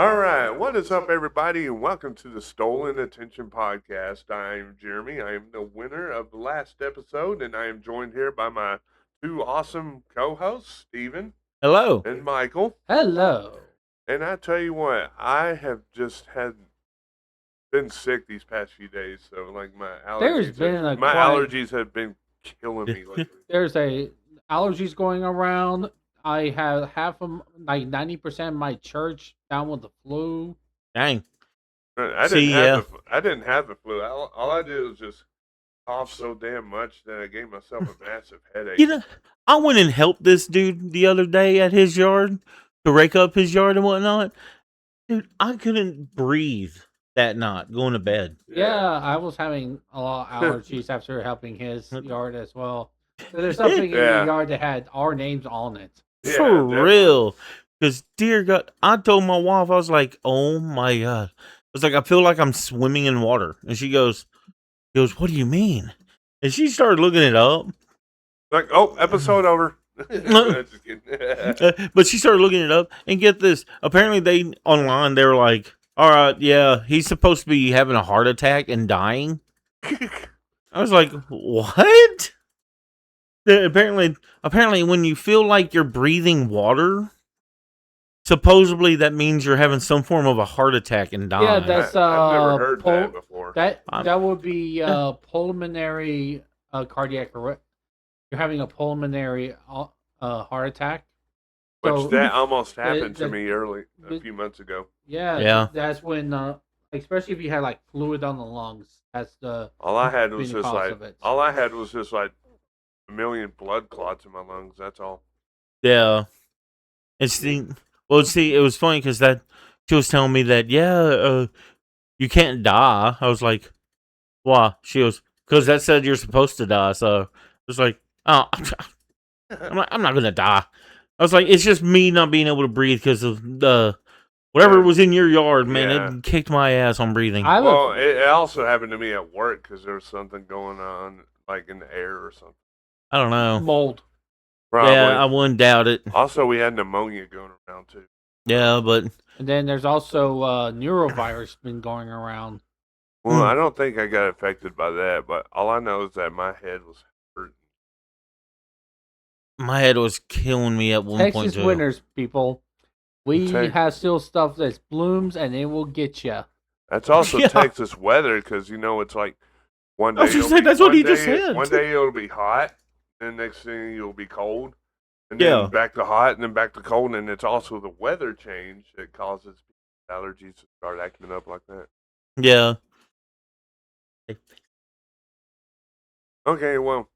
All right, what is up, everybody, and welcome to the Stolen Attention Podcast. I'm Jeremy. I am the winner of the last episode, and I am joined here by my two awesome co-hosts, Steven Hello. and Michael. Hello. And I tell you what, I have just been sick these past few days, so like my allergies have been killing me lately. There's allergies going around. I have half of 90% of my church down with the flu. Dang. I didn't have the flu. All I did was just cough so damn much that I gave myself a massive headache. You know, I went and helped this dude the other day at his yard to rake up his yard and whatnot. Dude, I couldn't breathe that night going to bed. Yeah, I was having a lot of allergies after helping his yard as well. So there's something in the yard that had our names on it. Yeah, For definitely. real. Because, dear God, I told my wife, I was like, oh my God. I was like, I feel like I'm swimming in water. And she goes, what do you mean? And she started looking it up. Like, oh, episode over. Just kidding. But she started looking it up. And get this. Apparently, they were like, all right, yeah, he's supposed to be having a heart attack and dying. I was like, what? Apparently, when you feel like you're breathing water, supposedly that means you're having some form of a heart attack and dying. Yeah, that's I've never heard that before. That would be pulmonary cardiac arrest. You're having a pulmonary heart attack. Which that almost happened to me a few months ago. Yeah. That's when, especially if you had like fluid on the lungs. That's the all I had was just like a million blood clots in my lungs. That's all. Yeah. It was funny because she was telling me that you can't die. I was like, why? She goes, because that said you're supposed to die. So I was like, oh, I'm not gonna die. I was like, it's just me not being able to breathe because of the whatever was in your yard, man. Yeah. It kicked my ass on breathing. It also happened to me at work because there was something going on, like in the air or something. I don't know. Mold. Probably. Yeah, I wouldn't doubt it. Also, we had pneumonia going around too. Yeah, but and then there's also neurovirus been going around. Well, I don't think I got affected by that, but all I know is that my head was hurting. My head was killing me at one point. Texas winters, people. We have still stuff that blooms and it will get you. That's also Texas weather because it's like one day. That's what he just said. One day it'll be hot, and next thing it'll be cold, and then back to hot, and then back to cold, and it's also the weather change that causes allergies to start acting up like that. Yeah. Okay, well,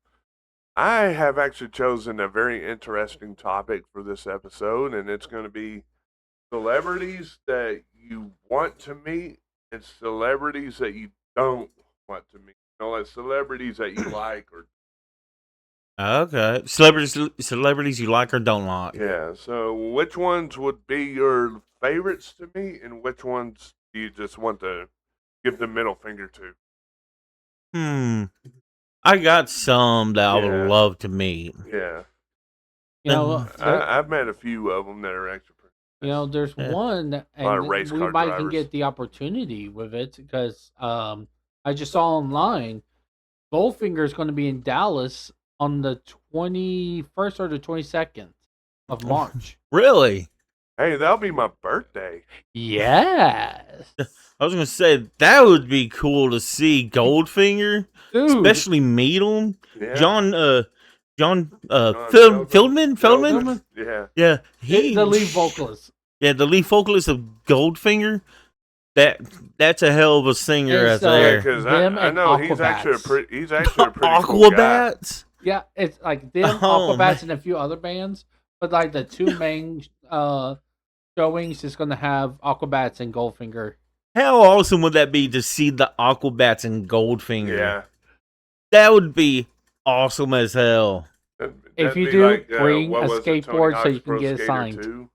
I have actually chosen a very interesting topic for this episode, and it's going to be celebrities that you want to meet and celebrities that you don't want to meet. Like celebrities that you like or. Okay, celebrities you like or don't like. Yeah. So, which ones would be your favorites to meet, and which ones do you just want to give the middle finger to? I got some that I would love to meet. Yeah. I've met a few of them that are actually pretty. There's one, and we might even get the opportunity with it because I just saw online Goldfinger is going to be in Dallas on the 21st or the 22nd of March. Really? Hey, that'll be my birthday. Yes. I was going to say, that would be cool to see Goldfinger, especially meet him. Yeah. John Feldman? Yeah. Yeah. The lead vocalist. Yeah, the lead vocalist of Goldfinger. That's a hell of a singer right there. Because I know he's actually a pretty cool Aquabats? Guy. Yeah, it's like them, Aquabats, and a few other bands. But like the two main showings is going to have Aquabats and Goldfinger. How awesome would that be to see the Aquabats and Goldfinger? Yeah. That would be awesome as hell. If you do, bring a skateboard so you can get it signed.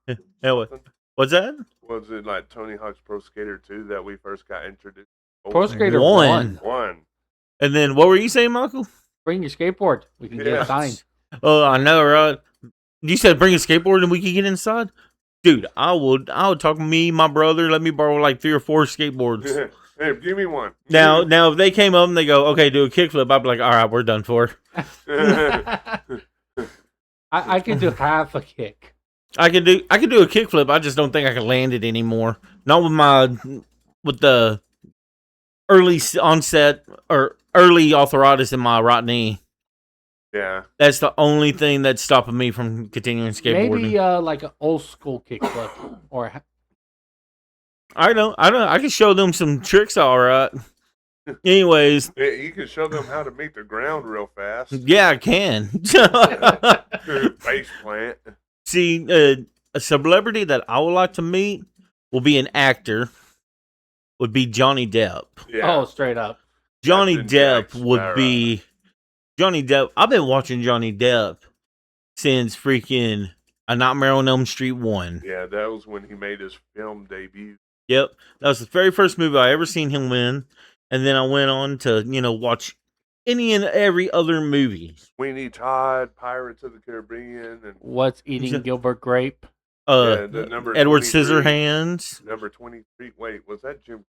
What's that? Was it like Tony Hawk's Pro Skater 2 that we first got introduced? Pro Skater 1. And then what were you saying, Michael? Bring your skateboard. We can get it signed. Oh, I know, right? You said bring a skateboard and we can get inside? Dude, I would talk to me, my brother, let me borrow like 3 or 4 skateboards. Hey, give me one. Now, if they came up and they go, okay, do a kickflip, I'd be like, all right, we're done for. I can do half a kick. I could do a kickflip. I just don't think I can land it anymore. Not with the early onset or early arthritis in my right knee. Yeah, that's the only thing that's stopping me from continuing skateboarding. Maybe like an old school kickflip, or I don't. I can show them some tricks, all right. Anyways, you can show them how to make the ground real fast. Yeah, I can. Face plant. See, a celebrity that I would like to meet will be an actor. Would be Johnny Depp. Yeah. Oh, straight up. Johnny Depp would be. Johnny Depp. I've been watching Johnny Depp since freaking A Nightmare on Elm Street 1. Yeah, that was when he made his film debut. Yep, that was the very first movie I ever seen him in, and then I went on to watch any and every other movie. Sweeney Todd, Pirates of the Caribbean, and What's Eating Gilbert Grape? The number Edward Scissorhands. Number 23. Wait, was that Jim?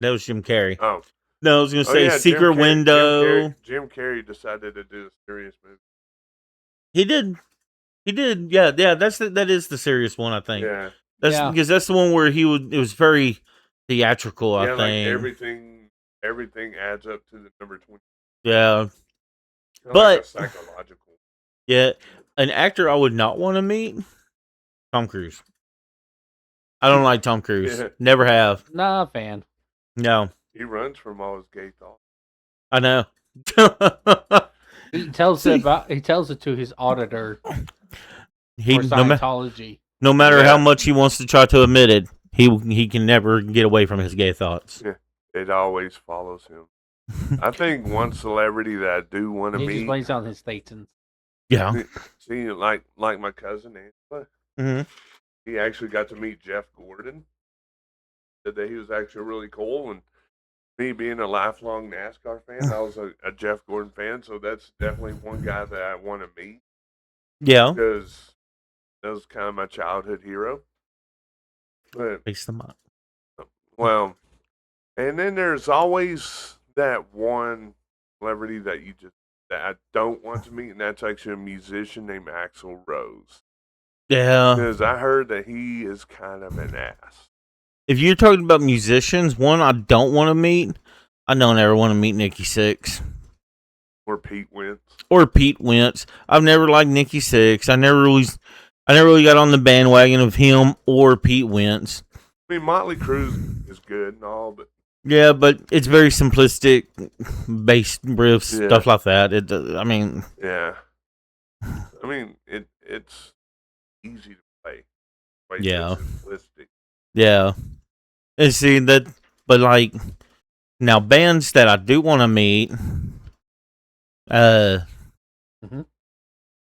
That was Jim Carrey. Oh. No, I was going to say Secret Window. Jim Carrey decided to do a serious movie. He did. Yeah. That is the serious one, I think. Yeah. Because that's the one where it was very theatrical, I think. Like everything adds up to the number 20. Yeah. But like psychological. Yeah. An actor I would not want to meet, Tom Cruise. I don't like Tom Cruise. Yeah. Never have. Nah, fan. No. He runs from all his gay thoughts. I know. He tells it to his auditor for Scientology. No matter how much he wants to try to admit it, he can never get away from his gay thoughts. Yeah, it always follows him. I think one celebrity that I do want to meet. He just lays on his statins. Yeah. See, like my cousin Angela. Mm-hmm. He actually got to meet Jeff Gordon. Said that he was actually really cool, and me being a lifelong NASCAR fan, I was a Jeff Gordon fan, so that's definitely one guy that I want to meet. Yeah. Because that was kind of my childhood hero. But, face them up. Well, and then there's always that one celebrity that I don't want to meet, and that's actually a musician named Axl Rose. Yeah. Because I heard that he is kind of an ass. If you're talking about musicians, one I don't want to meet, I don't ever want to meet Nikki Sixx. Or Pete Wentz. I've never liked Nikki Sixx. I never really got on the bandwagon of him or Pete Wentz. I mean, Motley Crue is good and all, but yeah, but it's very simplistic, bass riffs, stuff like that. Yeah. I mean, it's easy to play. Yeah. Simplistic. Yeah. And see that, but like now bands that I do want to meet, Papa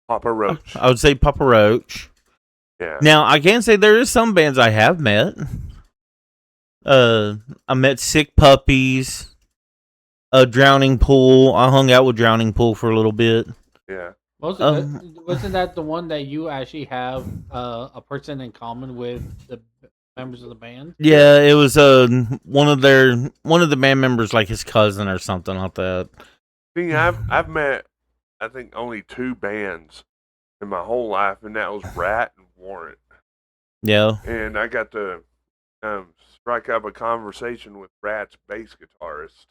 Roach. I would say Papa Roach. Yeah. Now I can say there is some bands I have met. I met Sick Puppies, Drowning Pool. I hung out with Drowning Pool for a little bit. Yeah. Wasn't that the one that you actually have a person in common with the members of the band? Yeah, it was one of the band members, like his cousin or something like that. See, I've met I think only 2 bands in my whole life, and that was Rat and Warrant. Yeah. And I got to strike up a conversation with Rat's bass guitarist.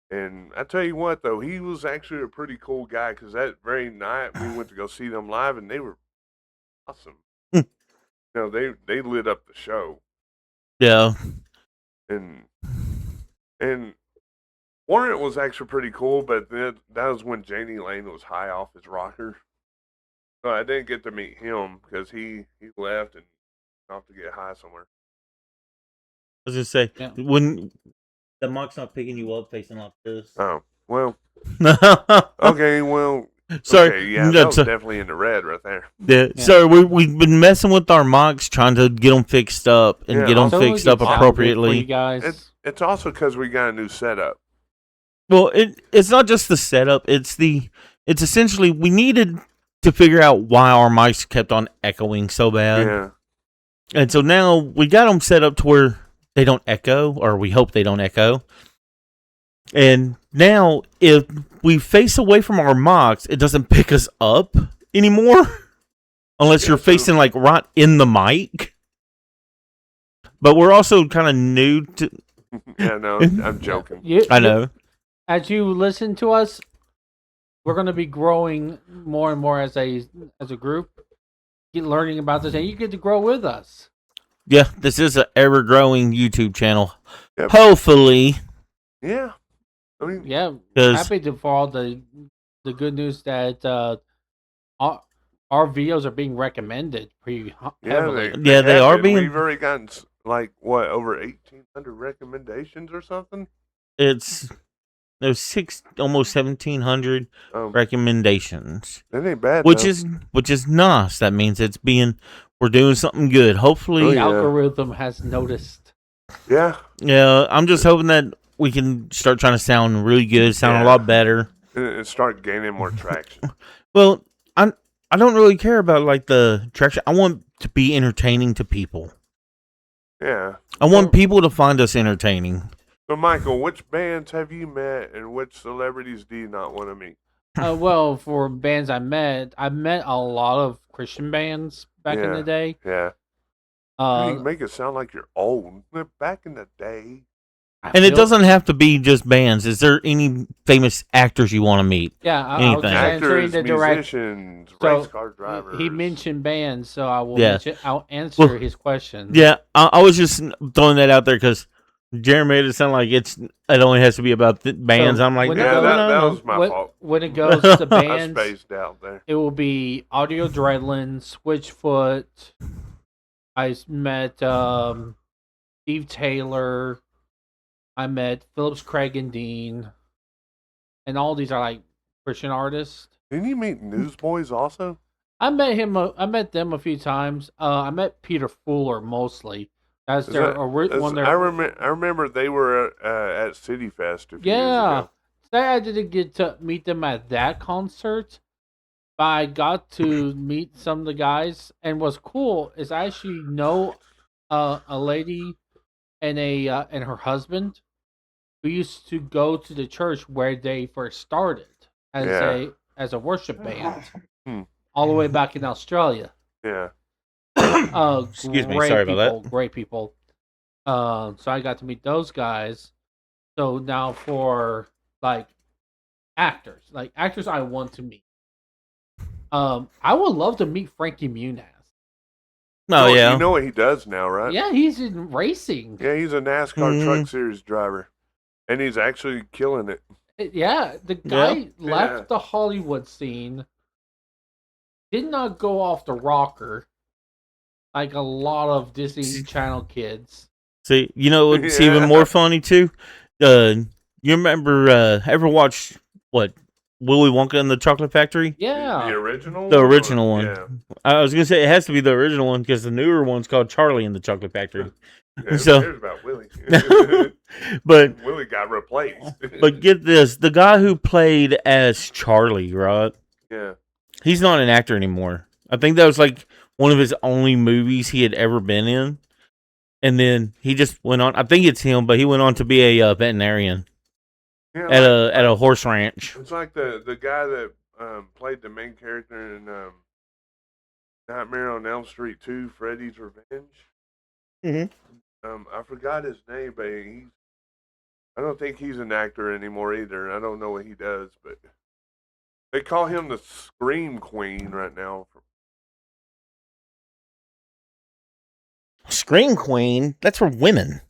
And I tell you what, though, he was actually a pretty cool guy, because that very night we went to go see them live, and they were awesome. They lit up the show. Yeah. And Warrant was actually pretty cool, but that was when Janie Lane was high off his rocker. So I didn't get to meet him because he left and went off to get high somewhere. I was gonna say, when the mic's not picking you up facing like this. Oh, well. Okay, well. Sorry. Okay, yeah, that was definitely in the red right there. Yeah. So we've been messing with our mics, trying to get them fixed up and get them fixed up appropriately. You guys. It's also because we got a new setup. Well, it's not just the setup. It's essentially we needed to figure out why our mics kept on echoing so bad. Yeah. And so now we got them set up to where they don't echo, or we hope they don't echo. And now, if we face away from our mocks, it doesn't pick us up anymore, unless you're facing like right in the mic. But we're also kind of new to. Yeah, no, I'm joking. I know. As you listen to us, we're going to be growing more and more as a group. Get learning about this, and you get to grow with us. Yeah, this is an ever-growing YouTube channel. Yep. Hopefully. Yeah. I mean, yeah, happy for all the good news that our videos are being recommended pretty heavily. They are being. We've already gotten like what, over 1,800 recommendations or something. There's almost 1,700 recommendations. That ain't bad. Which is nice. That means we're doing something good. Hopefully, the algorithm has noticed. Yeah. Yeah, I'm just hoping that we can start trying to sound really good, sound a lot better, and start gaining more traction. Well, I don't really care about like the traction. I want to be entertaining to people. Yeah. I want people to find us entertaining. So, Michael, which bands have you met, and which celebrities do you not want to meet? Well, for bands I met a lot of Christian bands back in the day. Yeah. You make it sound like you're old. Back in the day. And it doesn't have to be just bands. Is there any famous actors you want to meet? Yeah, actors, musicians, race car drivers. He mentioned bands, so I'll answer his question. Yeah, I was just throwing that out there because Jeremy made it sound like it only has to be about bands. So I'm like, that was my fault. When it goes to bands, I spaced out there. It will be Audio Adrenaline, Switchfoot. I met Steve Taylor. I met Phillips, Craig, and Dean, and all these are like Christian artists. Didn't you meet Newsboys also? I met them a few times. I met Peter Fuller mostly. That's their one. I remember they were at City Fest a few years ago. I didn't get to meet them at that concert, but I got to meet some of the guys. And what's cool is I actually know a lady and her husband who used to go to the church where they first started as a worship band, all the way back in Australia. Yeah. Excuse me, sorry about that. Great people. So I got to meet those guys. So now for like actors I want to meet. I would love to meet Frankie Muniz. Oh, yeah. You know what he does now, right? Yeah, he's in racing. Yeah, he's a NASCAR Truck Series driver. And he's actually killing it. Yeah, the guy left the Hollywood scene, did not go off the rocker like a lot of Disney Channel kids. See, you know what's even more funny, too? You remember, ever watch, Willy Wonka and the Chocolate Factory? Yeah. The original? The original one. Yeah. I was going to say, it has to be the original one, because the newer one's called Charlie and the Chocolate Factory. Yeah, who cares about Willy? But Willy got replaced. But get this, the guy who played as Charlie, right? Yeah. He's not an actor anymore. I think that was like one of his only movies he had ever been in. And then he just went on, I think it's him, but he went on to be a veterinarian at a horse ranch. It's like the guy that played the main character in Nightmare on Elm Street 2, Freddy's Revenge. Mm-hmm. I forgot his name, but I don't think he's an actor anymore either. I don't know what he does, but they call him the Scream Queen right now. Scream Queen? That's for women.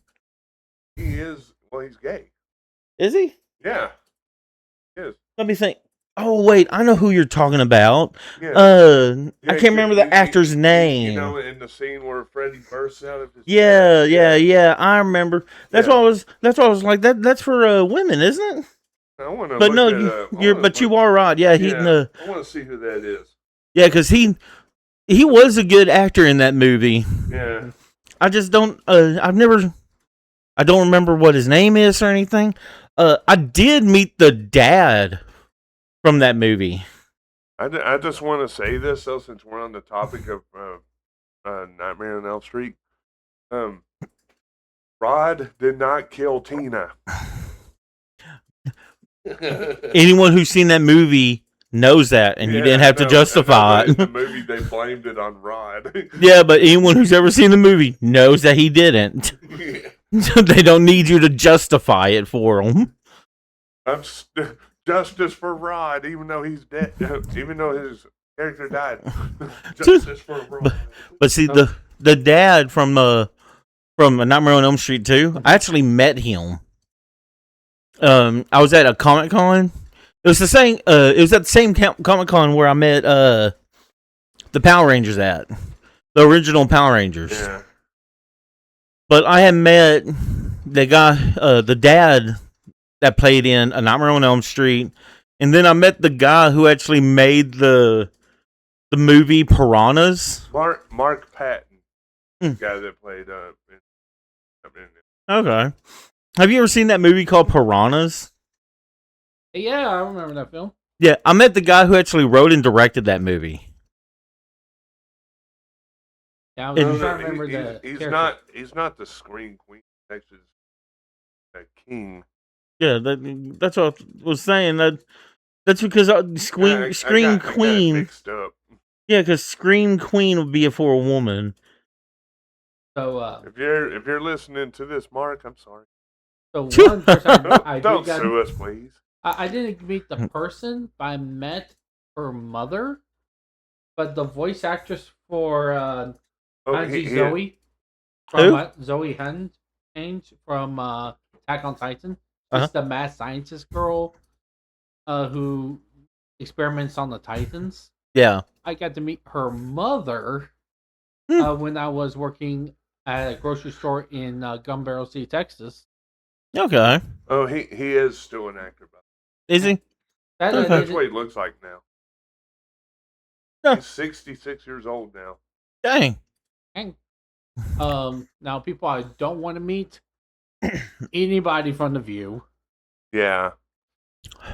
He is. Well, he's gay. Is he? Yeah. He is. Let me think. Oh, wait. I know who you're talking about. Yeah. I can't remember the actor's name. You know, in the scene where Freddy bursts out of his Yeah. I remember. That's why I was like, that's for women, isn't it? I want to. But no, you are right. Yeah, I want to see who that is. Yeah, because he was a good actor in that movie. Yeah. I just don't. I don't remember what his name is or anything. I did meet the dad from that movie. I just want to say this though, since we're on the topic of Nightmare on Elm Street. Rod did not kill Tina. Anyone who's seen that movie knows that, and you didn't have to justify it. In the movie, they blamed it on Rod. Yeah, but anyone who's ever seen the movie knows that he didn't. They don't need you to justify it for him. Justice for Rod, even though he's dead, even though his character died. Justice for Rod. But see, the dad from Nightmare on Elm Street 2, I actually met him. I was at a Comic-Con. It was the same. It was at the same Comic-Con where I met the Power Rangers at, the original Power Rangers. Yeah. But I had met the guy, the dad that played in A Nightmare on Elm Street, and then I met the guy who actually made the movie Piranhas. Mark Patton, the guy that played. Okay. Have you ever seen that movie called Piranhas? Yeah, I remember that film. Yeah, I met the guy who actually wrote and directed that movie. Yeah, I was trying to remember he's not the Scream Queen. Texas King. Yeah, that's what I was saying. That's because Scream Queen. Mixed up. Yeah, because Scream Queen would be for a woman. So if you're listening to this, Mark, I'm sorry. So one person don't sue us, please. I didn't meet the person, but I met her mother. But the voice actress for Zoe from Zoe Hunch from Attack on Titan. She's the mad scientist girl who experiments on the Titans. Yeah. I got to meet her mother when I was working at a grocery store in Gun Barrel City, Texas. Okay. Oh, he is still an actor. Is he? That's what he looks like now. He's 66 years old now. Dang. Now, people I don't want to meet, anybody from The View. Yeah.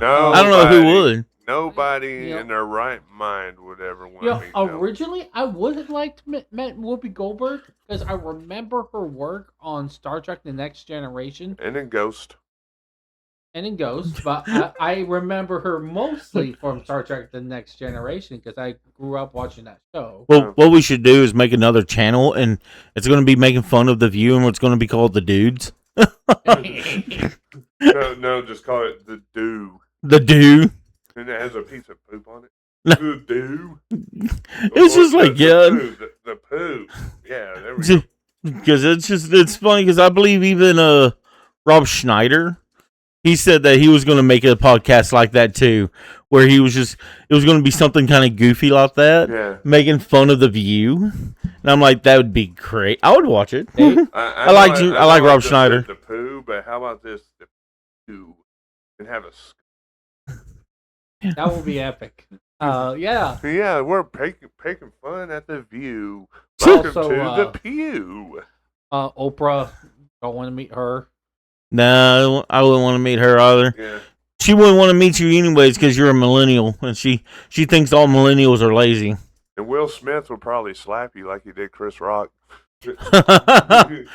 No, I don't know who would. Nobody in their right mind would ever want to meet originally, I would have liked to meet Whoopi Goldberg because I remember her work on Star Trek The Next Generation. And in Ghost. But I remember her mostly from Star Trek The Next Generation because I grew up watching that show. Well, what we should do is make another channel, and it's going to be making fun of The View, and it's going to be called The Dudes. No, just call it The Do. The Do. And it has a piece of poop on it. The Do. It's just the poo. Yeah, there we go. Because it's funny because I believe even Rob Schneider, he said that he was going to make a podcast like that too, where it was going to be something kind of goofy like that, making fun of The View. And I'm like, that would be great. I would watch it. I like Rob Schneider. The poo, but how about this? The poo and have a. That will be epic. Yeah. Yeah, we're picking fun at The View. Welcome to the Pew. Oprah, don't want to meet her. No, I wouldn't want to meet her either. Yeah. She wouldn't want to meet you anyways because you're a millennial, and she thinks all millennials are lazy. And Will Smith would probably slap you like he did Chris Rock. I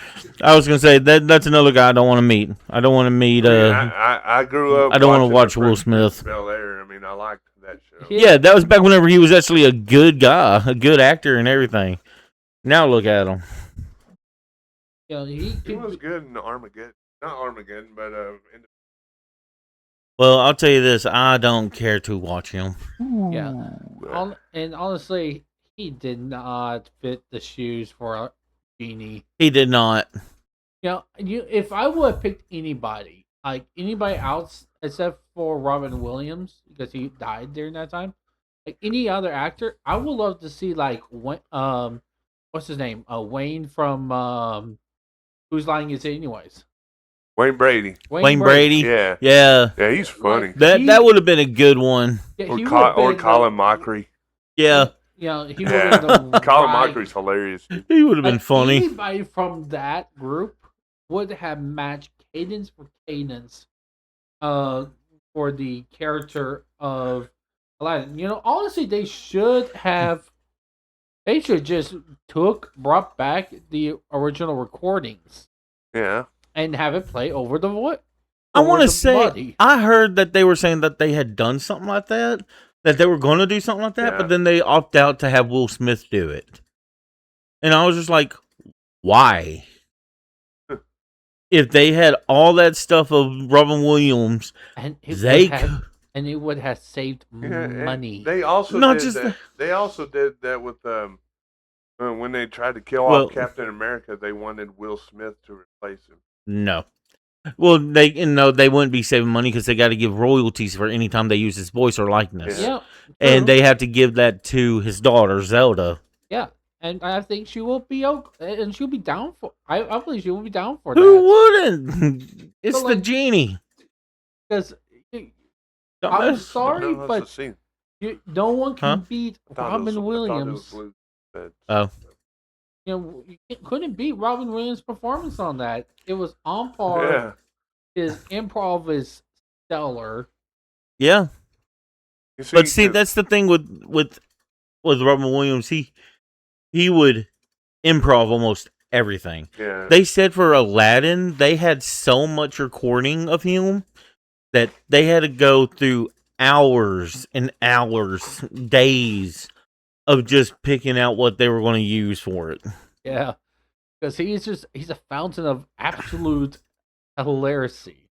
was gonna say that's another guy I don't want to meet. I don't want to meet. I grew up. I don't want to watch Will Smith. Bel-Air. I mean, I liked that show. Yeah, that was back whenever he was actually a good guy, a good actor, and everything. Now look at him. Yeah, he was good in Armageddon. Not Armageddon, but Well, I'll tell you this: I don't care to watch him. Yeah, and honestly, he did not fit the shoes for Genie. He did not. If I would have picked anybody, like anybody else except for Robin Williams, because he died during that time, like any other actor, I would love to see like what's his name? Wayne from Whose Line Is It Anyways? Wayne Brady. Wayne Brady. Yeah. Yeah. Yeah, he's funny. That would have been a good one. Yeah, or Colin Mockery. Yeah. Yeah, he would have been Colin Mockery's hilarious. He would have been funny. Anybody from that group would have matched cadence for cadence for the character of Aladdin. Honestly, they should have They should just brought back the original recordings. Yeah. And have it play over the voice. I want to say, I heard that they were saying that they had done something like that they were going to do something like that, but then they opt out to have Will Smith do it. And I was just like, why? If they had all that stuff of Robin Williams, and it would have saved money. They also they also did that with when they tried to kill off Captain America. They wanted Will Smith to replace him. No. Well, they wouldn't be saving money because they got to give royalties for any time they use his voice or likeness. Yeah, and they have to give that to his daughter Zelda. Yeah, and I think she will be okay, and she'll be down for. I believe she will be down for Who wouldn't? It's the genie. Because I'm sorry, but no one can beat Robin Williams. Oh. You couldn't beat Robin Williams' performance on that. It was on par. Yeah. His improv is stellar. Yeah. But see, that's the thing with Robin Williams. He would improv almost everything. Yeah. They said for Aladdin, they had so much recording of him that they had to go through hours and hours, days of just picking out what they were going to use for it. Yeah, because he's a fountain of absolute hilarity.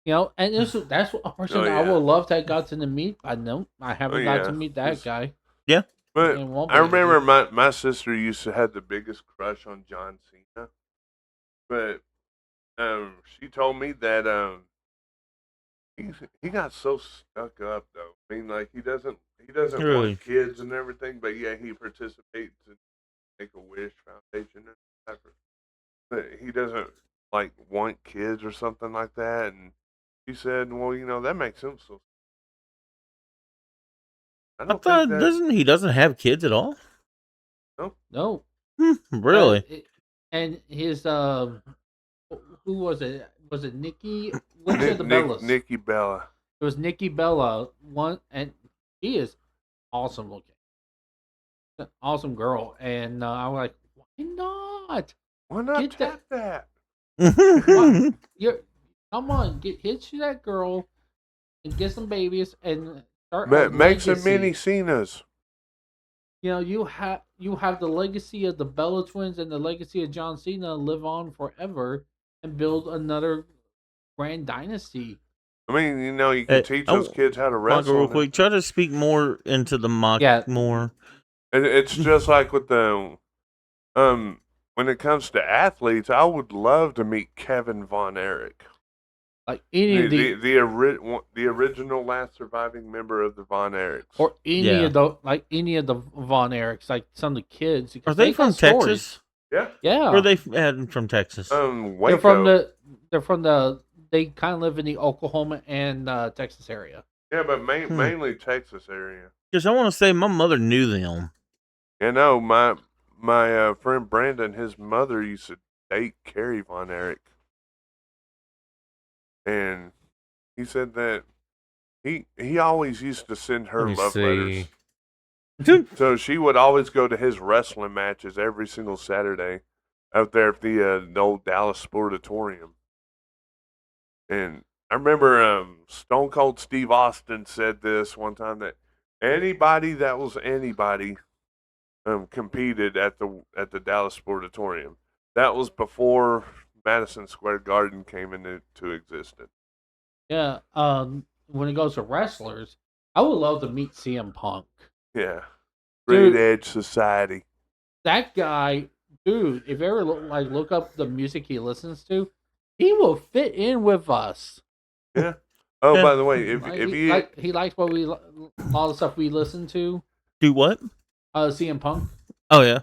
And that's a person I would love to have gotten to meet. I haven't got to meet that guy. Yeah, but I remember my sister used to have the biggest crush on John Cena, but she told me that he got so stuck up though. I mean, like he doesn't want kids and everything, but yeah, he participates in Make-A-Wish Foundation, but he doesn't like want kids or something like that. And she said, "Well, that makes him so." I thought he doesn't have kids at all. No. Really? And his who was it? Was it Nikki? Which of the Bellas? Nikki Bella. It was Nikki Bella. And she is awesome looking. An awesome girl. And I was like, why not? Why not tap that? Come on, hit you that girl and get some babies and start. Make some mini Cenas. You have the legacy of the Bella twins and the legacy of John Cena live on forever and build another grand dynasty. I mean, you can teach those kids how to wrestle. Real quick, try to speak more into the mock more. It's just like with the when it comes to athletes, I would love to meet Kevin Von Erich. Like any the original last surviving member of the Von Erichs, or any of the Von Erichs, like some of the kids. Are they from Texas? Yeah. Where are they from Texas? Waco. They're from the. They kind of live in the Oklahoma and Texas area. Yeah, but mainly Texas area. Because I want to say my mother knew them. My friend Brandon, his mother used to date Carrie Von Erich. And he said that he always used to send her love letters. So she would always go to his wrestling matches every single Saturday out there at the old Dallas Sportatorium. And I remember Stone Cold Steve Austin said this one time, that anybody that was anybody competed at the Dallas Sportatorium. That was before Madison Square Garden came into existence. Yeah. When it goes to wrestlers, I would love to meet CM Punk. Yeah. Great Edge Society. That guy, dude, if you ever look up the music he listens to, he will fit in with us. Yeah. Oh, by the way, if he likes all the stuff we listen to. Do what? CM Punk. Oh yeah.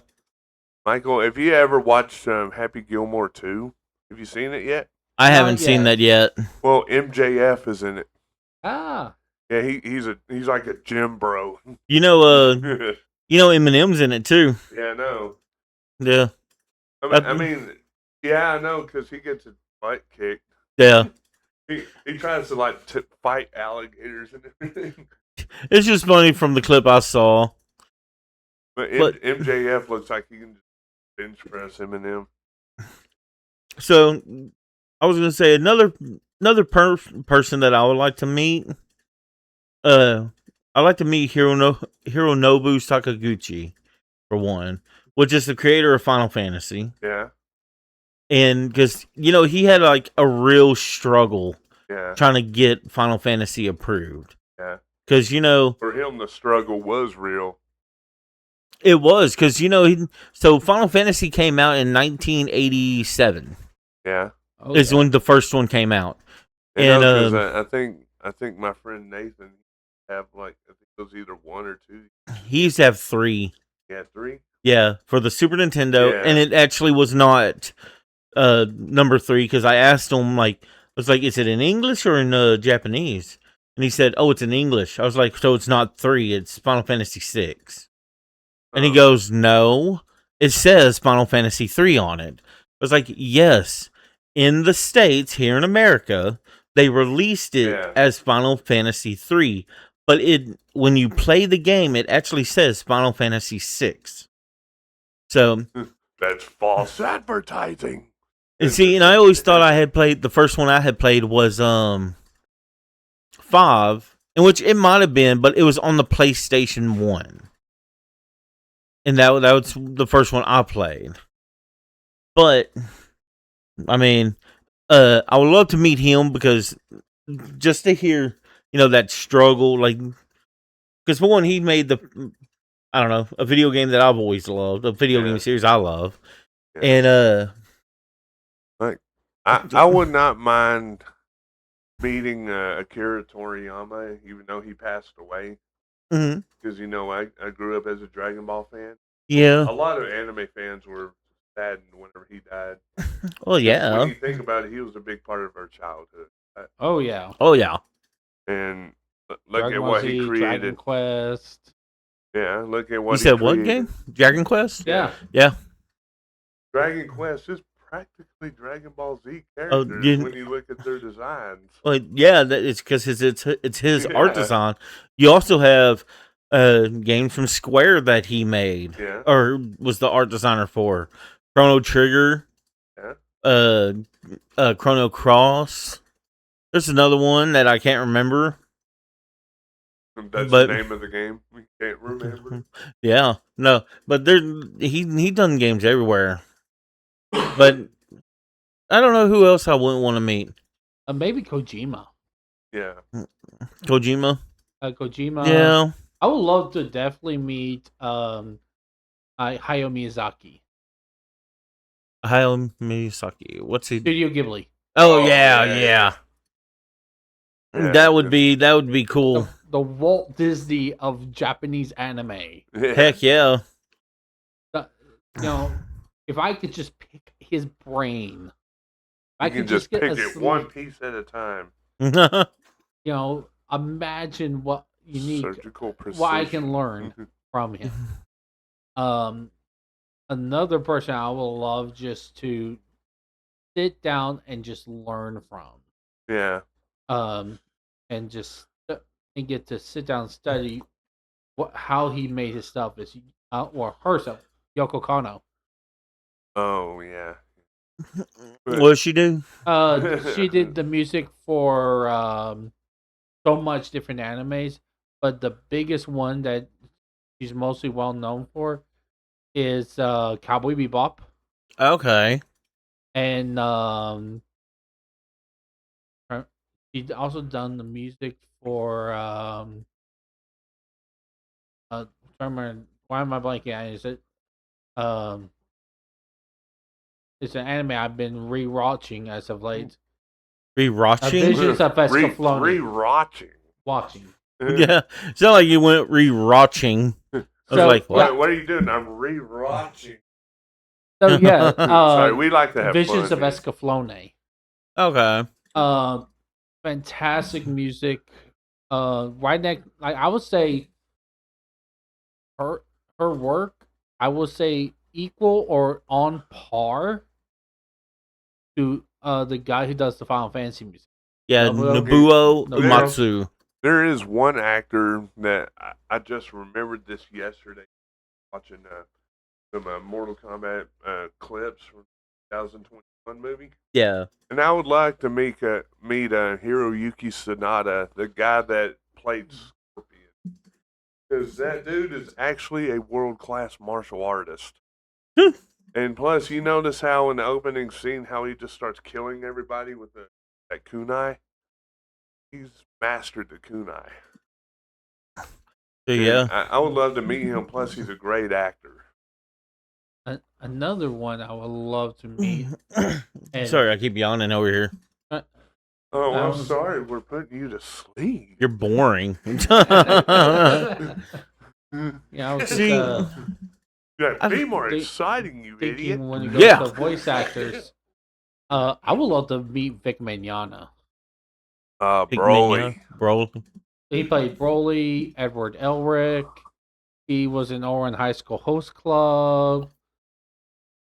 Michael, if you ever watched Happy Gilmore 2, have you seen it yet? I haven't seen that yet. Well, MJF is in it. Ah. Yeah, he's like a gym bro. Eminem's in it too. Yeah, I know. Yeah. I mean, I know, because he gets his butt kicked. Yeah. He tries to fight alligators and everything. It's just funny from the clip I saw. But MJF looks like he can just bench press Eminem. So I was gonna say another person that I would like to meet. I'd like to meet Hironobu Sakaguchi for one, which is the creator of Final Fantasy. Yeah. And because he had like a real struggle trying to get Final Fantasy approved. Yeah. Because for him the struggle was real. It was because so Final Fantasy came out in 1987. Yeah. Is when the first one came out. And I think my friend Nathan have like I think it was either 1 or 2. He used to have 3. Yeah, 3. Yeah, for the Super Nintendo, and it actually was not number 3 because I asked him I was like, is it in English or in Japanese? And he said, oh, it's in English. I was like, so it's not 3, it's Final Fantasy 6. And he goes, no, it says Final Fantasy 3 on it. I was like, yes, in the States, here in America, they released it as Final Fantasy 3. But when you play the game, it actually says Final Fantasy 6. So that's false advertising. And see, and I always thought I had played the first one I had played was 5, in which it might have been, but it was on the PlayStation 1. And that was the first one I played. But I mean, I would love to meet him because just to hear, that struggle, because for one, he made a video game that I've always loved, a video game series I love, and I would not mind meeting Akira Toriyama, even though he passed away. Because I grew up as a Dragon Ball fan. Yeah, a lot of anime fans were saddened whenever he died. Well, yeah. When you think about it, he was a big part of our childhood. Oh yeah. And look at what he created. Dragon Quest. Yeah, look at what you said. What game? Dragon Quest. Yeah. Dragon Quest is practically Dragon Ball Z characters when you look at their designs. Well, yeah, it's because it's his art design. You also have games from Square that he made, or was the art designer for Chrono Trigger, Chrono Cross. There's another one that I can't remember. That's the name of the game. We can't remember. Yeah, no, but he done games everywhere. But I don't know who else I wouldn't want to meet. Maybe Kojima. Yeah. Kojima. Kojima. Yeah. I would love to definitely meet Hayao Miyazaki. Hayao Miyazaki. What's he? Studio Ghibli. Oh yeah. That would be cool. The Walt Disney of Japanese anime. Heck yeah. If I could just pick his brain, I could just pick it one piece at a time. Imagine what unique, surgical precision, what I can learn from him. Another person I would love just to sit down and just learn from. Yeah. And just get to sit down and study how he made his stuff or herself, Yoko Kanno. Oh yeah. What did she do? She did the music for so much different animes, but the biggest one that she's mostly well known for is Cowboy Bebop. Okay. And she's also done the music for why am I blanking on it? Is it it's an anime I've been rewatching as of late. Rewatching? Visions of Escaflowne. Watching. Yeah. It's not like you went rewatching. I was like, what? What are you doing? I'm rewatching. So yeah. Sorry, we like to have Visions fun. of Escaflowne. Okay. Fantastic music. Right next, I would say her work, I would say equal or on par to the guy who does the Final Fantasy music. Yeah, Nobuo Uematsu. There is one actor that I just remembered this yesterday. watching some Mortal Kombat clips from 2021 movie. Yeah. And I would like to meet Hiroyuki Sanada, the guy that played Scorpion. Because that dude is actually a world-class martial artist. And plus, you notice how in the opening scene, how he just starts killing everybody with that kunai? He's mastered the kunai. So, yeah. I would love to meet him. Plus, he's a great actor. Another one I would love to meet. Sorry, I keep yawning over here. Oh, I'm sorry. We're putting you to sleep. You're boring. Yeah, I was See, be more exciting, you idiot. When you go to voice actors, I would love to meet Vic Mignogna. Broly. He played Broly, Edward Elric. He was in Ouran High School Host Club.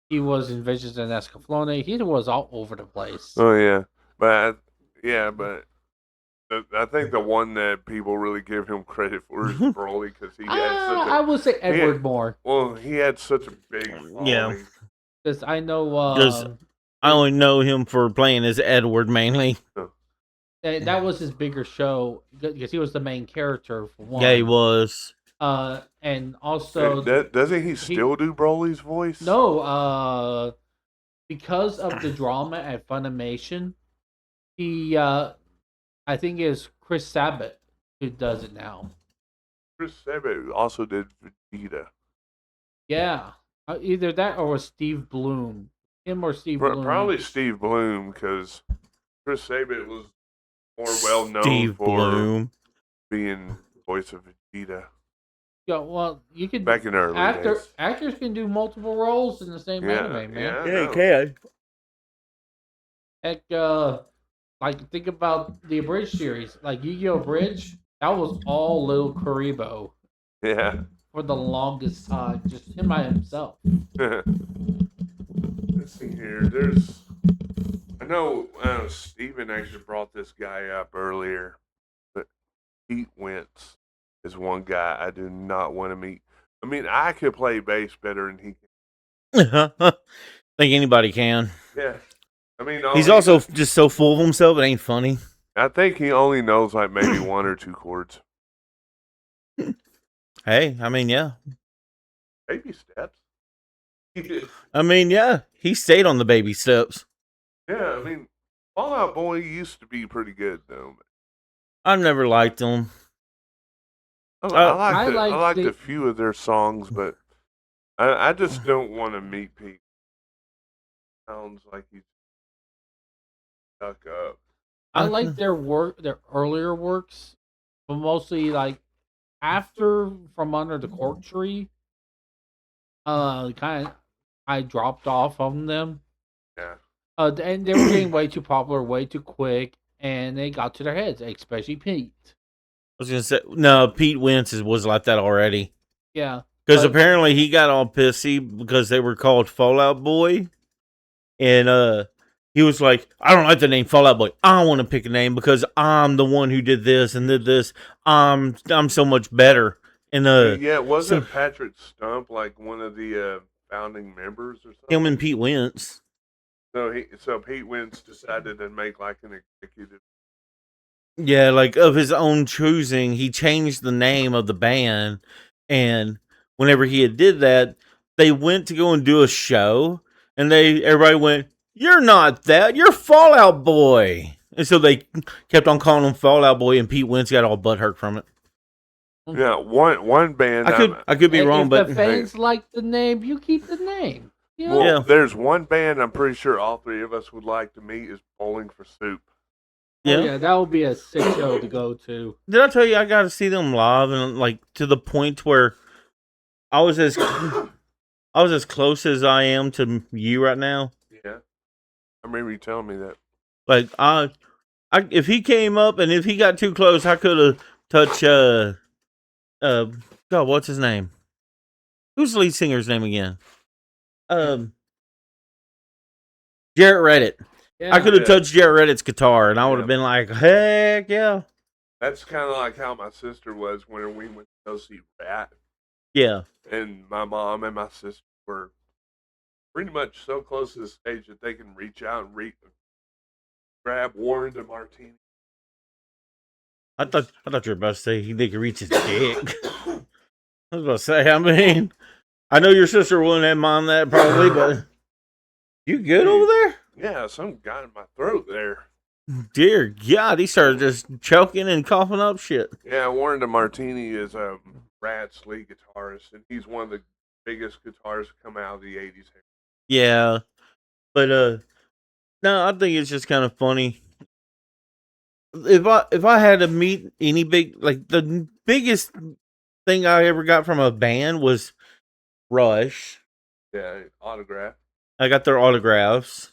He was in Visions and Escaflowne. He was all over the place. Oh, yeah. But I think the one that people really give him credit for is Broly because he had such a... I would say Edward more. Well, he had such a big following. Yeah. Because I know... I only know him for playing as Edward mainly. That was his bigger show because he was the main character for one. Yeah, he was. And also... Doesn't he still do Broly's voice? No, because of the drama at Funimation, he... I think it's Chris Sabat who does it now. Chris Sabat also did Vegeta. Yeah. Either that or Steve Bloom. Him or Steve Bloom. Probably Steve Bloom, because Chris Sabat was more well known for being voice of Vegeta. Yeah, well, you could... Back in the early days. Actors can do multiple roles in the same anime, man. Yeah, you can. Heck, like, think about the Abridged series. Like, Yu-Gi-Oh! Abridged, that was all Little Kuribo. Yeah. For the longest time. Just him by himself. Let's see here. I know Steven actually brought this guy up earlier, but Pete Wentz is one guy I do not want to meet. I mean, I could play bass better than he can. I think anybody can. Yeah. I mean, he's also just so full of himself, it ain't funny. I think he only knows like maybe one or two chords. Hey, I mean, yeah. Baby steps. I mean, yeah. He stayed on the baby steps. Yeah, I mean, Fall Out Boy used to be pretty good, though. I've never liked them. I liked a few of their songs, but I just don't want to meet Pete. Sounds like he's stuck up. I like their earlier works, but mostly like after From Under the Cork Tree. I dropped off on them. Yeah. And they were getting way too popular, way too quick, and they got to their heads, especially Pete. I was gonna say no. Pete Wentz was like that already. Yeah. Because apparently he got all pissy because they were called Fallout Boy, and he was like, "I don't like the name Fallout Boy. I want to pick a name because I'm the one who did this and did this. I'm so much better." And wasn't Patrick Stump like one of the founding members or something? Him and Pete Wentz. So Pete Wentz decided to make like an executive. Yeah, like of his own choosing, he changed the name of the band, and whenever he did that, they went to go and do a show, and everybody went, "You're not that. You're Fallout Boy." And so they kept on calling him Fallout Boy, and Pete Wentz got all butthurt from it. Yeah, one band. I could be wrong, but the fans like the name, you keep the name. You know? Well, there's one band I'm pretty sure all three of us would like to meet is Bowling for Soup. Yeah, yeah, that would be a sick show to go to. Did I tell you I got to see them live, and like to the point where I was as close as I am to you right now? Yeah, I remember you telling me that. Like if he came up and if he got too close, I could have touched God, what's his name? Who's the lead singer's name again? Jarrett Reddit. Yeah, I could have touched Jarrett Reddit's guitar, and I would have been like, heck yeah. That's kind of like how my sister was when we went to go see Rat. Yeah. And my mom and my sister were pretty much so close to the stage that they can reach out and grab Warren DeMartini. I thought you were about to say they could reach his dick. I was about to say, I mean, I know your sister wouldn't mind that probably, but you good over there? Yeah, something got in my throat there. Dear God, he started just choking and coughing up shit. Yeah, Warren DeMartini is a Rat's lead guitarist, and he's one of the biggest guitarists to come out of the 80s. Yeah, but no, I think it's just kind of funny. If I had to meet any the biggest thing I ever got from a band was Rush. Yeah, autograph. I got their autographs.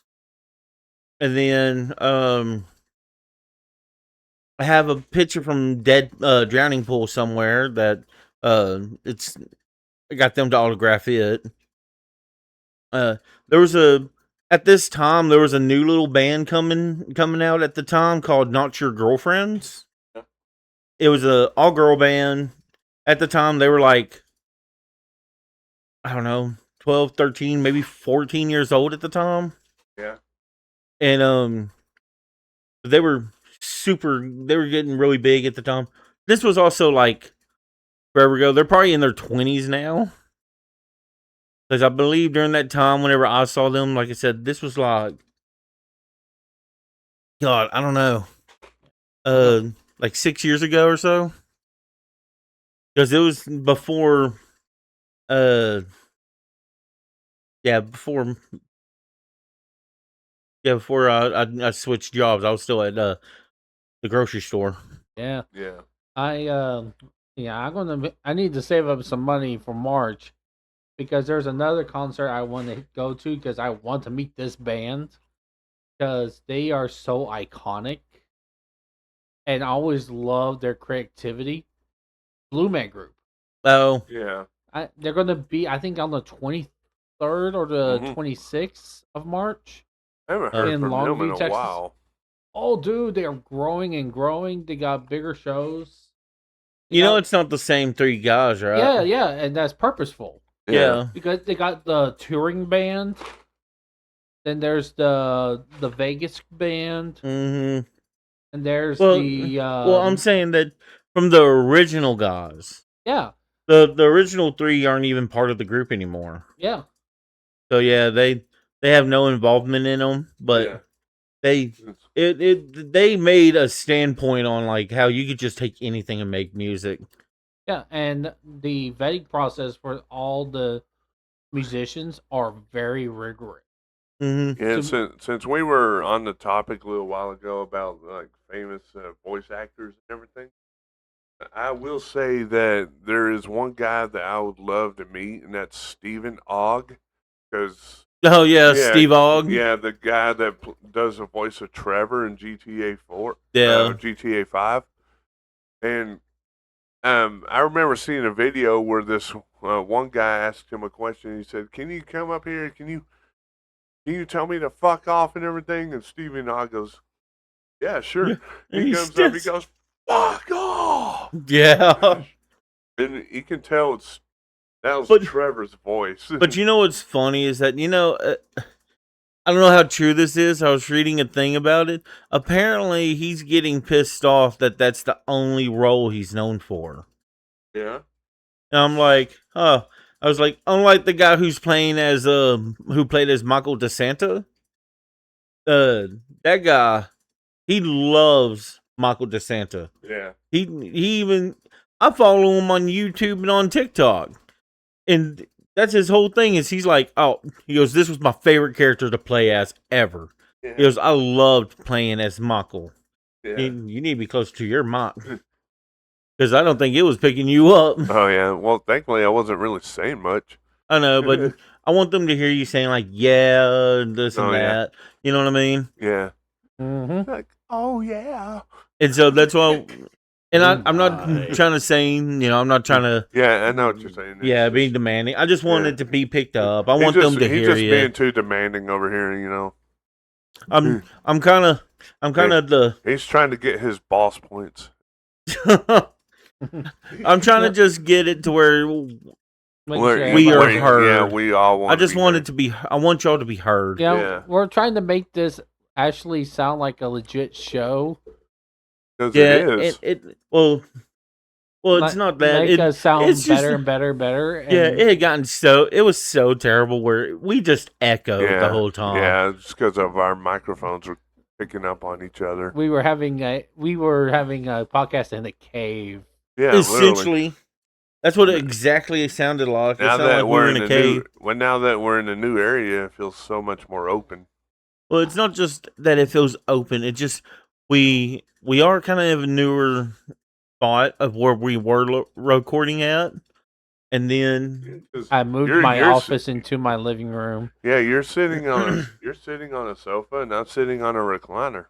And then I have a picture from Drowning Pool somewhere that I got them to autograph it. At this time there was a new little band coming out at the time called Not Your Girlfriends. Yeah. It was a all girl band. At the time they were like, I don't know, 12, 13, maybe 14 years old at the time. Yeah. And they were getting really big at the time. This was also like forever ago. They're probably in their 20s now. Because I believe during that time, whenever I saw them, like I said, this was like, God, I don't know, like 6 years ago or so. Because it was before, before I switched jobs. I was still at the grocery store. Yeah. Yeah. I need to save up some money for March because there's another concert I want to go to because I want to meet this band because they are so iconic and I always love their creativity. Blue Man Group. Oh. Yeah. They're going to be, I think, on the 23rd or the 26th of March. I haven't heard from them in a while. Oh, dude, they are growing and growing. They got bigger shows. You know, it's not the same three guys, right? Yeah, and that's purposeful. Yeah. Because they got the touring band. Then there's the Vegas band. Mm-hmm. And there's I'm saying that from the original guys. Yeah. The original three aren't even part of the group anymore. Yeah. So yeah, they have no involvement in them, but they made a standpoint on like how you could just take anything and make music. Yeah, and the vetting process for all the musicians are very rigorous. Mm-hmm. Yeah, since we were on the topic a little while ago about like famous voice actors and everything, I will say that there is one guy that I would love to meet, and that's Stephen Ogg. Because Steve Ogg. Yeah, the guy that does the voice of Trevor in GTA 4. Yeah, GTA 5. And I remember seeing a video where this one guy asked him a question. He said, "Can you come up here? Can you tell me to fuck off and everything?" And Stephen Ogg goes, "Yeah, sure." Yeah. He comes up, he goes, "Fuck off!" Yeah. And you can tell that was Trevor's voice. But you know what's funny is that, I don't know how true this is. I was reading a thing about it. Apparently, he's getting pissed off that that's the only role he's known for. Yeah. And I'm like, I was like, unlike the guy who's playing as who played as Michael DeSanta, that guy, he loves Michael DeSanta. Yeah. He even, I follow him on YouTube and on TikTok. And that's his whole thing is he's like, he goes, this was my favorite character to play as ever. Yeah. He goes, I loved playing as Michael. Yeah. You need to be close to your mic. Because I don't think it was picking you up. Oh, yeah. Well, thankfully, I wasn't really saying much. I know, but I want them to hear you saying, like, yeah, this and that. Yeah. You know what I mean? Yeah. Mm-hmm. Like, oh, yeah. And so that's why... And I'm not trying to say, I'm not trying to... Yeah, I know what you're saying. Yeah, being demanding. I just want it to be picked up. I want them to hear you. He's just being too demanding over here, I'm kind of the... He's trying to get his boss points. I'm trying to just get it to where We are heard. Yeah, we all want. I just wanted to be. I want y'all to be heard. Yeah, we're trying to make this actually sound like a legit show. Because it is. Well, it's not that. Make us sound better and better. And yeah, it had gotten so. It was so terrible where we just echoed the whole time. Yeah, it's because of our microphones were picking up on each other. We were having a podcast in a cave. Yeah, essentially. Literally. That's what exactly it sounded like. Now that we're in a cave. Now that we're in a new area, it feels so much more open. Well, it's not just that it feels open. It just we are kind of a newer spot of where we were recording at, and then I moved my office into my living room. Yeah, you're sitting on a sofa, and I'm sitting on a recliner.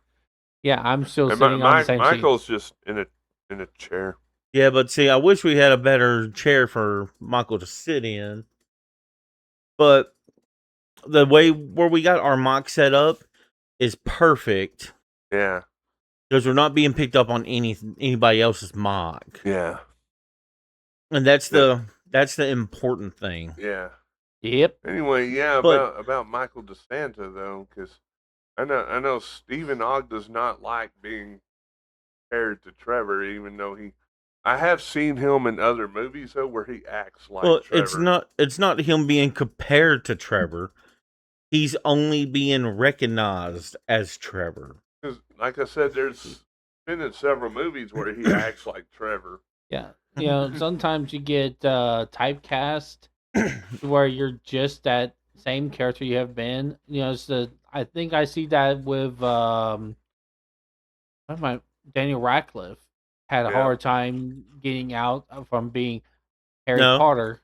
Yeah, I'm still sitting on the same Michael's seat. just in a chair. Yeah, but see, I wish we had a better chair for Michael to sit in. But the way where we got our mic set up is perfect. Yeah. Because we're not being picked up on anybody else's mic. Yeah. And that's the important thing. Yeah. Yep. Anyway, yeah, about Michael DeSanta though, because I know Stephen Ogg does not like being compared to Trevor, even though I have seen him in other movies though where he acts like Trevor. It's not him being compared to Trevor. He's only being recognized as Trevor. Because, like I said, there's been in several movies where he acts like Trevor. Yeah, sometimes you get typecast where you're just that same character you have been. I think I see that with Daniel Radcliffe. Had a hard time getting out from being Harry Potter.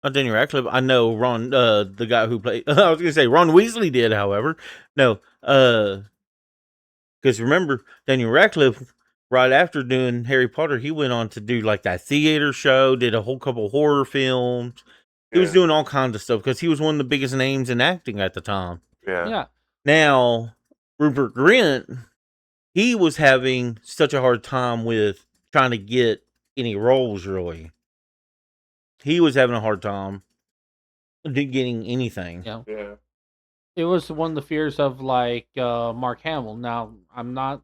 Not Daniel Radcliffe. I know Ron, the guy who played. I was going to say Ron Weasley did, however. No, because remember, Daniel Radcliffe, right after doing Harry Potter, he went on to do like that theater show, did a whole couple horror films. He was doing all kinds of stuff because he was one of the biggest names in acting at the time. Yeah. Now, Rupert Grint, he was having such a hard time with trying to get any roles, really. He was having a hard time getting anything. Yeah. It was one of the fears of like Mark Hamill. Now, I'm not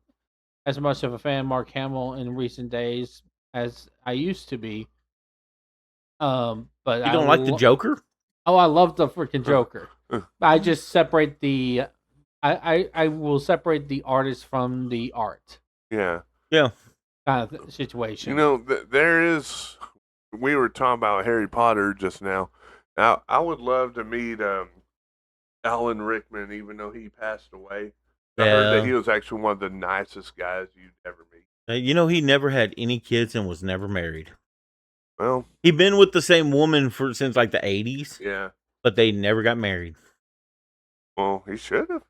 as much of a fan of Mark Hamill in recent days as I used to be. But you don't like the Joker? Oh, I love the freaking Joker. I just separate the. I will separate the artist from the art. Yeah. Kind of situation. There is. We were talking about Harry Potter just now. Now, I would love to meet Alan Rickman, even though he passed away. I heard that he was actually one of the nicest guys you'd ever meet. He never had any kids and was never married. Well, he'd been with the same woman since like the 80s. Yeah. But they never got married. Well, he should have.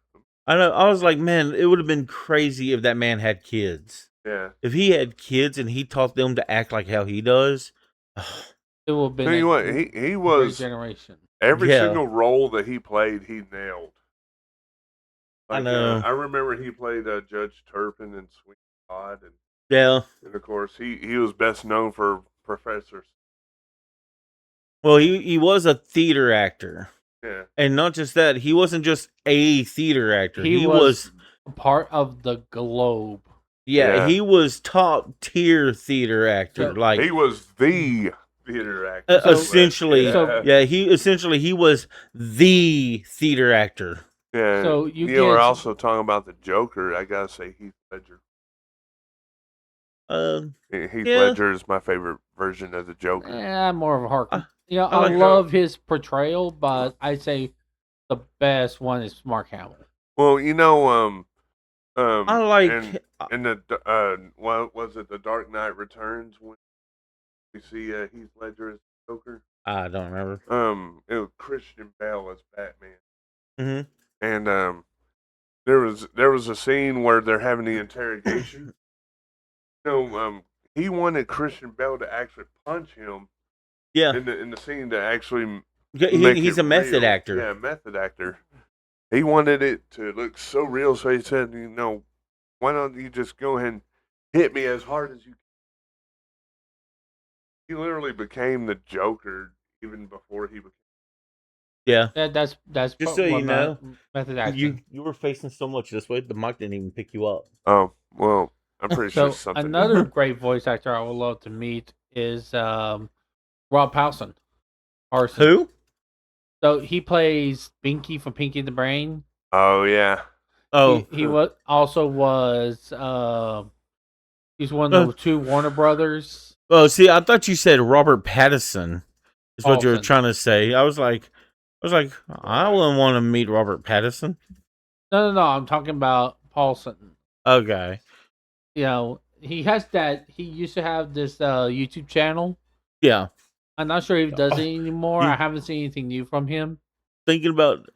I know. I was like, man, it would have been crazy if that man had kids. Yeah. If he had kids and he taught them to act like how he does, it would have been. Tell you what, he was generation. Every single role that he played, he nailed. Like, I know. I remember he played Judge Turpin in Sweeney Todd, and of course he was best known for Professor. Well, he was a theater actor. Yeah. And not just that, he wasn't just a theater actor. He was part of the Globe. Yeah, he was top tier theater actor. Like he was the theater actor. Essentially, he was the theater actor. Yeah. So we're also talking about the Joker. I gotta say Heath Ledger. Heath Ledger is my favorite version of the Joker. Yeah, more of a hard. I love his portrayal, but I'd say the best one is Mark Hamill. Well, I like in the what was it? The Dark Knight Returns when we see Heath Ledger as Joker. I don't remember. It was Christian Bale as Batman. Mm-hmm. And there was a scene where they're having the interrogation. He wanted Christian Bale to actually punch him. Yeah. In the scene to actually. He's a method actor. Yeah, method actor. He wanted it to look so real, so he said, why don't you just go ahead and hit me as hard as you can? He literally became the Joker. even before he became. Yeah. That's just so you know, method acting. You were facing so much this way, the mic didn't even pick you up. Oh well, I'm pretty sure So something. another great voice actor I would love to meet is Rob Paulsen. Who? So he plays Binky from Pinky and the Brain. Oh yeah. Oh, he was he's one of the two Warner Brothers. Oh, see, I thought you said Robert Pattinson. Is what you were trying to say. I was like, I wouldn't want to meet Robert Pattinson. No. I'm talking about Paulsen. Okay. You know, he has that. He used to have this YouTube channel. Yeah. I'm not sure if he does it anymore. I haven't seen anything new from him. Thinking about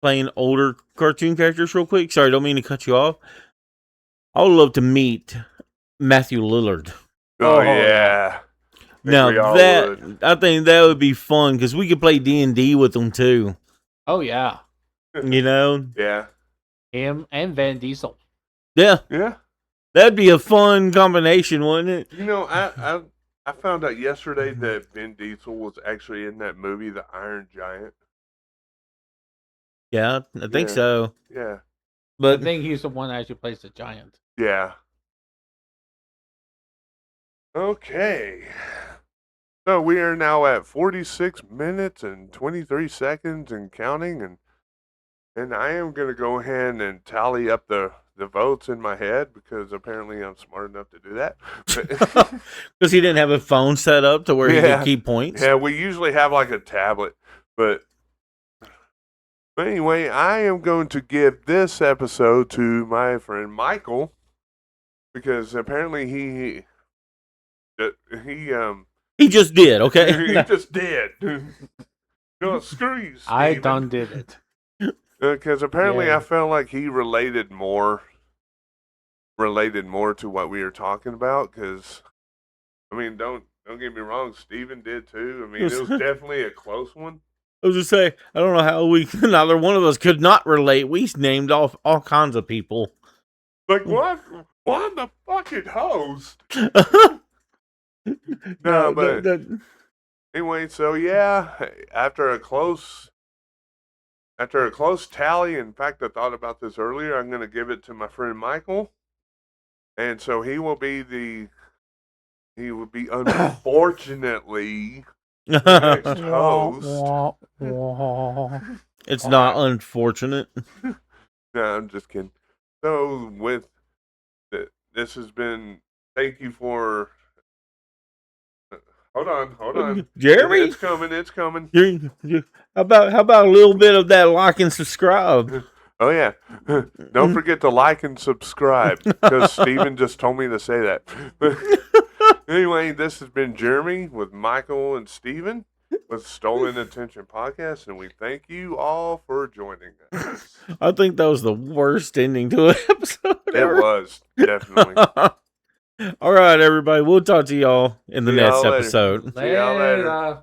playing older cartoon characters real quick. Sorry, don't mean to cut you off. I would love to meet Matthew Lillard. Oh yeah. Now I think that would be fun because we could play D&D with them too. Oh yeah. You know. Yeah. Him and Van Diesel. Yeah. Yeah. That'd be a fun combination, wouldn't it? You know, I found out yesterday that Vin Diesel was actually in that movie, The Iron Giant. Yeah, I think so. Yeah. But I think he's the one that actually plays the giant. Yeah. Okay. So we are now at 46 minutes and 23 seconds and counting, and I am going to go ahead and tally up the votes in my head because apparently I'm smart enough to do that. Because he didn't have a phone set up to where he could keep points. Yeah, we usually have like a tablet, but anyway, I am going to give this episode to my friend Michael because apparently he just did, okay? He just did. No, screw you, Steven. I done did it. Because apparently I felt like he related more to what we were talking about. Because, I mean, don't get me wrong, Steven did too. I mean, it was definitely a close one. I was just saying, I don't know how neither one of us could not relate. We named off all kinds of people. Like, what? Well, I'm the fucking host. No, but anyway, so yeah, after a close tally, in fact, I thought about this earlier, I'm going to give it to my friend Michael. And so he will be unfortunately the next host. It's not unfortunate. No, I'm just kidding. So this has been, thank you for, hold on. Jeremy? It's coming. How about a little bit of that like and subscribe? Oh, yeah. Don't forget to like and subscribe because Steven just told me to say that. Anyway, this has been Jeremy with Michael and Steven with Stolen Attention Podcast, and we thank you all for joining us. I think that was the worst ending to an episode ever. It was, definitely. All right, everybody. We'll talk to y'all in the next episode. See y'all later.